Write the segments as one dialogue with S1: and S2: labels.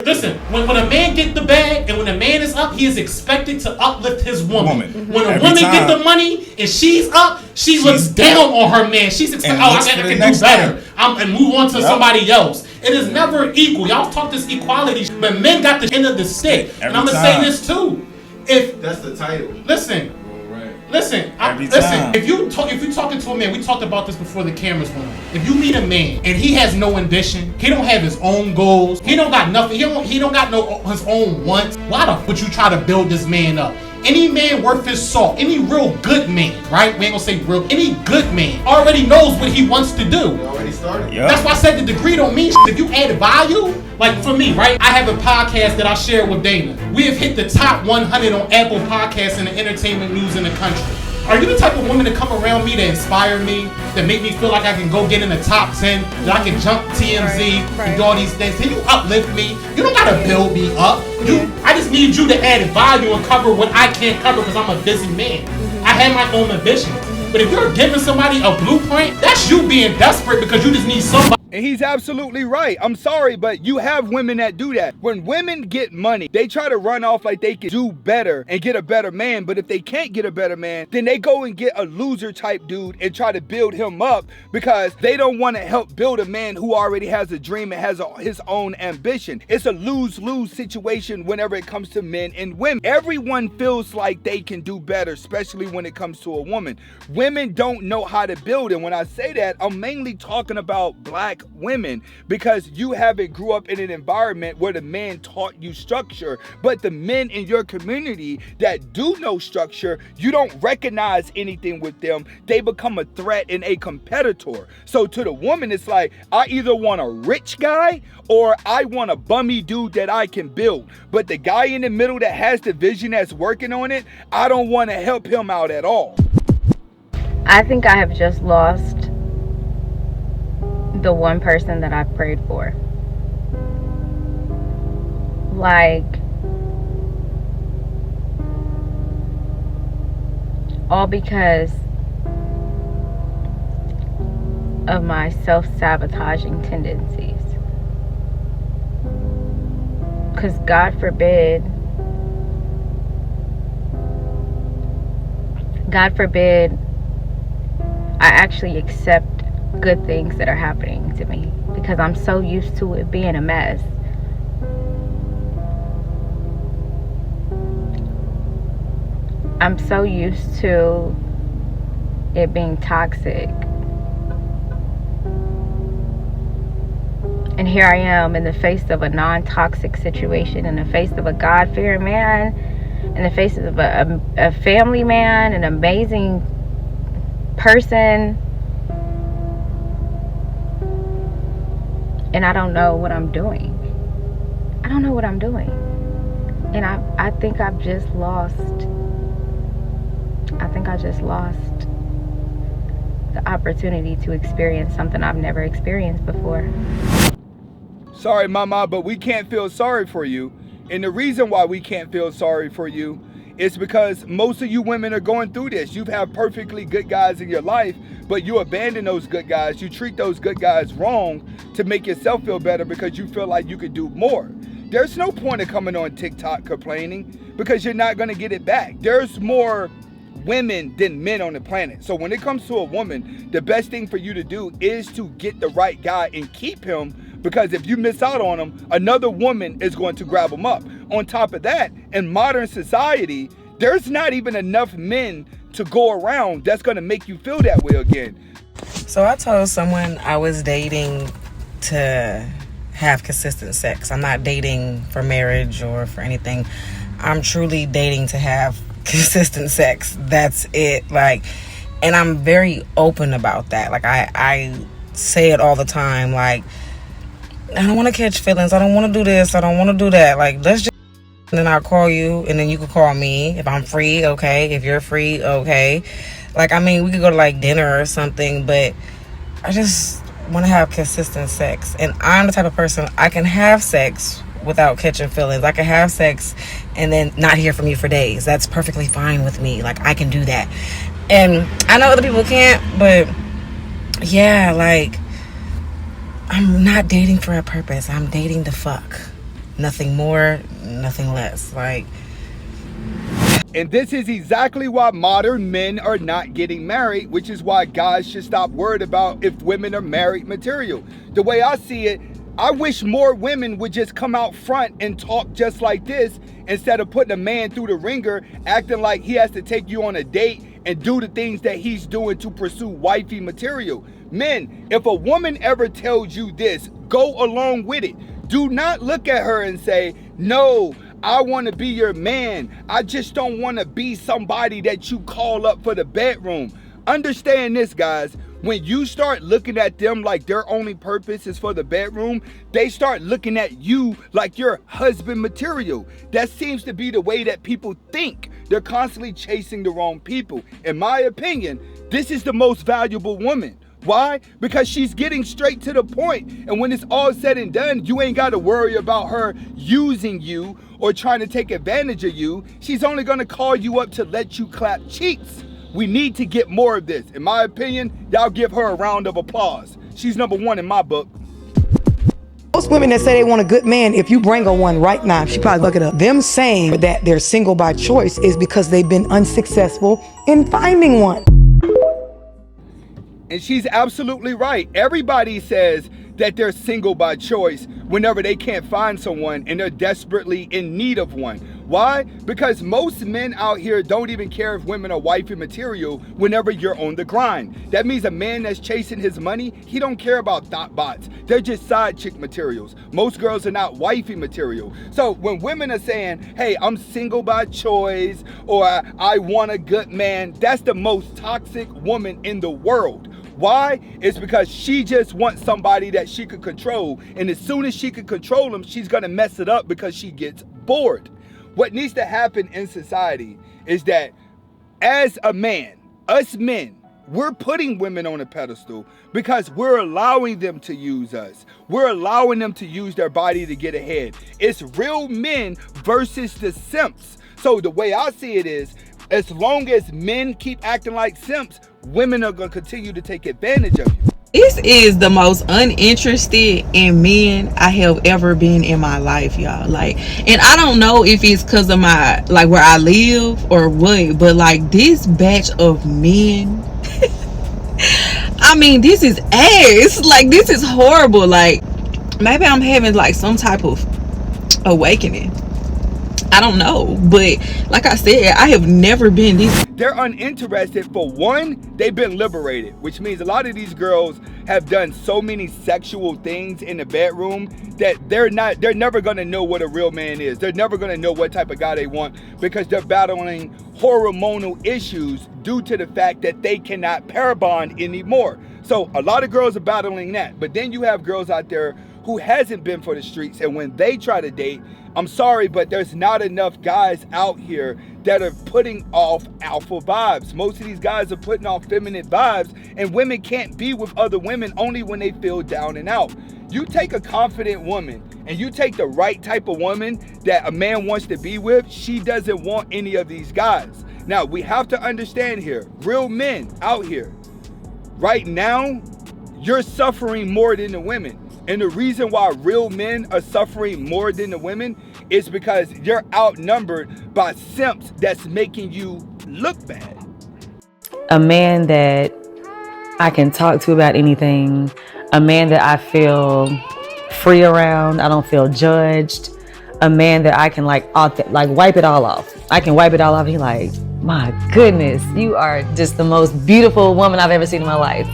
S1: Listen, when a man get the bag and when a man is up, he is expected to uplift his woman. When a woman get the money and she's up, she looks down on her man. She's expecting, I can do better. And move on to somebody else. It is never equal. Y'all talk this equality, but men got the end of the stick. And I'm gonna say this too. If that's the title. Listen. Listen, if you talking to a man, we talked about this before the cameras went on. If you meet a man and he has no ambition, he don't have his own goals, he don't got nothing, he don't got his own wants, why the fuck would you try to build this man up? Any man worth his salt, any real good man, right? We ain't gonna say real, any good man already knows what he wants to do. He already started. Yep. That's why I said the degree don't mean shit. If you add value, like for me, right? I have a podcast that I share with Dana. We have hit the top 100 on Apple Podcasts in the entertainment news in the country. Are you the type of woman to come around me to inspire me, that make me feel like I can go get in the top 10, that I can jump TMZ and do all these things? Can you uplift me? You don't gotta build me up. I just need you to add value and cover what I can't cover because I'm a busy man. I have my own ambitions. But if you're giving somebody a blueprint, that's you being desperate because you just need somebody.
S2: And he's absolutely right. I'm sorry, but you have women that do that. When women get money, they try to run off like they can do better and get a better man. But if they can't get a better man, then they go and get a loser type dude and try to build him up because they don't want to help build a man who already has a dream and has his own ambition. It's a lose-lose situation whenever it comes to men and women. Everyone feels like they can do better, especially when it comes to a woman. Women don't know how to build. And when I say that, I'm mainly talking about black women because you haven't grew up in an environment where the man taught you structure, but the men in your community that do know structure, you don't recognize anything with them. They become a threat and a competitor. So to the woman, it's like, I either want a rich guy or I want a bummy dude that I can build. But the guy in the middle that has the vision, that's working on it, I don't want to help him out at all.
S3: I think I have just lost the one person that I prayed for. Like, all because of my self-sabotaging tendencies. Because God forbid I actually accept good things that are happening to me because I'm so used to it being a mess. I'm so used to it being toxic. And here I am in the face of a non-toxic situation, in the face of a God-fearing man, in the face of a family man, an amazing person, and I don't know what I'm doing. I don't know what I'm doing. And I think I've just lost. I think I just lost the opportunity to experience something I've never experienced before.
S2: Sorry, mama, but we can't feel sorry for you. And the reason why we can't feel sorry for you is because most of you women are going through this. You've had perfectly good guys in your life, but you abandon those good guys. You treat those good guys wrong to make yourself feel better because you feel like you could do more. There's no point of coming on TikTok complaining because you're not going to get it back. There's more women than men on the planet. So when it comes to a woman, the best thing for you to do is to get the right guy and keep him, because if you miss out on him, another woman is going to grab him up. On top of that, in modern society, there's not even enough men to go around that's going to make you feel that way again.
S4: So I told someone I was dating to have consistent sex. I'm not dating for marriage or for anything. I'm truly dating to have consistent sex. That's it. Like, and I'm very open about that. Like, I say it all the time. Like, I don't want to catch feelings. I don't want to do this. I don't want to do that. Like, let's just, and then I'll call you, and then you can call me if I'm free. Okay. If you're free, okay. Like, I mean, we could go to like dinner or something, but I just want to have consistent sex. And I'm the type of person, I can have sex without catching feelings. I can have sex and then not hear from you for days. That's perfectly fine with me. Like, I can do that. And I know other people can't, but yeah, like, I'm not dating for a purpose. I'm dating to fuck. Nothing more, nothing less. Like,
S2: and this is exactly why modern men are not getting married, which is why guys should stop worried about if women are married material. The way I see it, I wish more women would just come out front and talk just like this instead of putting a man through the ringer, acting like he has to take you on a date and do the things that he's doing to pursue wifey material. Men, if a woman ever tells you this, go along with it. Do not look at her and say, no, I want to be your man. I just don't want to be somebody that you call up for the bedroom. Understand this, guys. When you start looking at them like their only purpose is for the bedroom, they start looking at you like you're husband material. That seems to be the way that people think. They're constantly chasing the wrong people. In my opinion, this is the most valuable woman. Why? Because she's getting straight to the point. And when it's all said and done, you ain't got to worry about her using you or trying to take advantage of you. She's only going to call you up to let you clap cheeks. We need to get more of this. In my opinion, y'all give her a round of applause. She's number one in my book.
S5: Most women that say they want a good man, if you bring her one right now, she probably look it up. Them saying that they're single by choice is because they've been unsuccessful in finding one.
S2: And she's absolutely right. Everybody says that they're single by choice whenever they can't find someone and they're desperately in need of one. Why? Because most men out here don't even care if women are wifey material whenever you're on the grind. That means a man that's chasing his money, he don't care about thought bots. They're just side chick materials. Most girls are not wifey material. So when women are saying, hey, I'm single by choice, or I want a good man, that's the most toxic woman in the world. Why? It's because she just wants somebody that she could control. And as soon as she can control them, she's going to mess it up because she gets bored. What needs to happen in society is that as a man, us men, we're putting women on a pedestal because we're allowing them to use us. We're allowing them to use their body to get ahead. It's real men versus the simps. So the way I see it is, as long as men keep acting like simps, women are going to continue to take advantage of you.
S6: This is the most uninterested in men I have ever been in my life, y'all. Like, and I don't know if it's because of my, like, where I live or what, but like this batch of men, I mean, this is ass. Like, this is horrible. Like, maybe I'm having like some type of awakening. I don't know, but like I said, I have never been this.
S2: They're uninterested. For one, they've been liberated, which means a lot of these girls have done so many sexual things in the bedroom that they're never gonna know what a real man is. They're never gonna know what type of guy they want because they're battling hormonal issues due to the fact that they cannot pair bond anymore. So a lot of girls are battling that. But then you have girls out there who hasn't been for the streets, and when they try to date, I'm sorry, but there's not enough guys out here that are putting off alpha vibes. Most of these guys are putting off feminine vibes, and women can't be with other women only when they feel down and out. You take a confident woman and you take the right type of woman that a man wants to be with, she doesn't want any of these guys. Now, we have to understand here, real men out here, right now, you're suffering more than the women. And the reason why real men are suffering more than the women is because you're outnumbered by simps that's making you look bad.
S7: A man that I can talk to about anything, a man that I feel free around, I don't feel judged, a man that I can like wipe it all off. I can wipe it all off and he's like, my goodness, you are just the most beautiful woman I've ever seen in my life.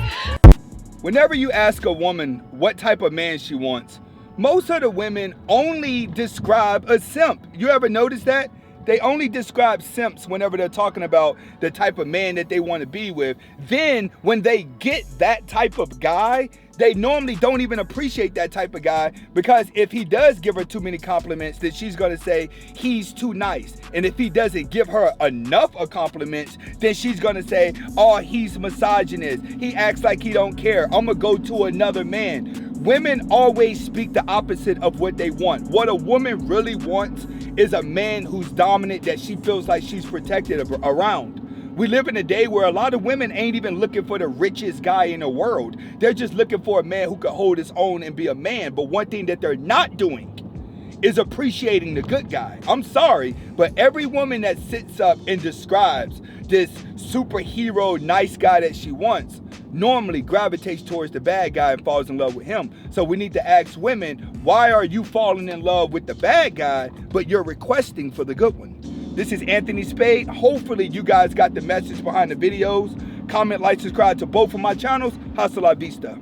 S2: Whenever you ask a woman what type of man she wants, most of the women only describe a simp. You ever notice that? They only describe simps whenever they're talking about the type of man that they want to be with. Then when they get that type of guy, they normally don't even appreciate that type of guy, because if he does give her too many compliments, then she's going to say he's too nice. And if he doesn't give her enough of compliments, then she's going to say, oh, he's misogynist. He acts like he don't care. I'm going to go to another man. Women always speak the opposite of what they want. What a woman really wants is a man who's dominant, that she feels like she's protected around. We live in a day where a lot of women ain't even looking for the richest guy in the world. They're just looking for a man who can hold his own and be a man. But one thing that they're not doing is appreciating the good guy. I'm sorry, but every woman that sits up and describes this superhero nice guy that she wants normally gravitates towards the bad guy and falls in love with him. So we need to ask women, why are you falling in love with the bad guy, but you're requesting for the good one? This is Anthony Spade. Hopefully you guys got the message behind the videos. Comment, like, subscribe to both of my channels. Hasta la vista.